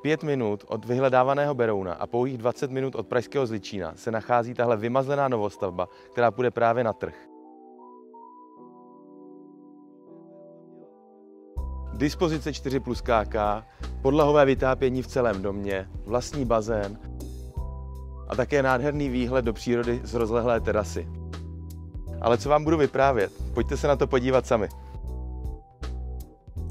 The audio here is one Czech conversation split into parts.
5 minut od vyhledávaného Berouna a pouhých 20 minut od pražského Zličína se nachází tahle vymazlená novostavba, která půjde právě na trh. Dispozice 4+ KK, podlahové vytápění v celém domě, vlastní bazén a také nádherný výhled do přírody z rozlehlé terasy. Ale co vám budu vyprávět? Pojďte se na to podívat sami.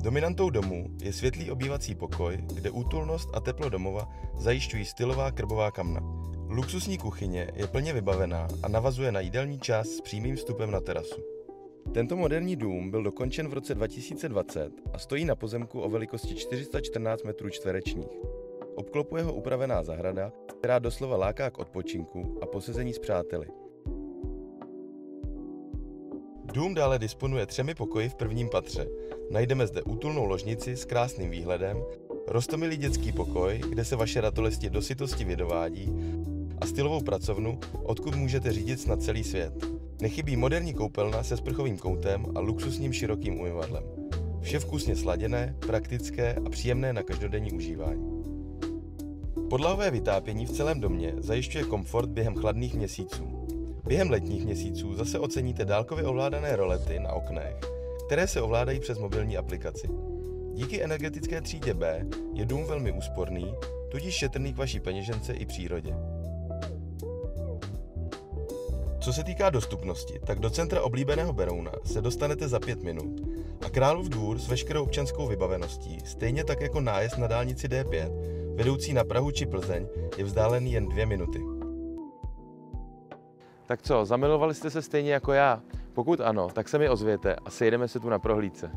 Dominantou domu je světlý obývací pokoj, kde útulnost a teplo domova zajišťují stylová krbová kamna. Luxusní kuchyně je plně vybavená a navazuje na jídelní část s přímým vstupem na terasu. Tento moderní dům byl dokončen v roce 2020 a stojí na pozemku o velikosti 414 m². Obklopuje ho upravená zahrada, která doslova láká k odpočinku a posezení s přáteli. Dům dále disponuje 3 pokoji v prvním patře. Najdeme zde útulnou ložnici s krásným výhledem, roztomilý dětský pokoj, kde se vaše ratolesti do sytosti vydovádí, a stylovou pracovnu, odkud můžete řídit snad celý svět. Nechybí moderní koupelna se sprchovým koutem a luxusním širokým umyvadlem. Vše vkusně sladěné, praktické a příjemné na každodenní užívání. Podlahové vytápění v celém domě zajišťuje komfort během chladných měsíců. Během letních měsíců zase oceníte dálkově ovládané rolety na oknech, které se ovládají přes mobilní aplikaci. Díky energetické třídě B je dům velmi úsporný, tudíž šetrný k vaší peněžence i přírodě. Co se týká dostupnosti, tak do centra oblíbeného Berouna se dostanete za 5 minut a Králův Dvůr s veškerou občanskou vybaveností, stejně tak jako nájezd na dálnici D5, vedoucí na Prahu či Plzeň, je vzdálený jen 2 minuty. Tak co, zamilovali jste se stejně jako já? Pokud ano, tak se mi ozvěte a sejdeme se tu na prohlídce.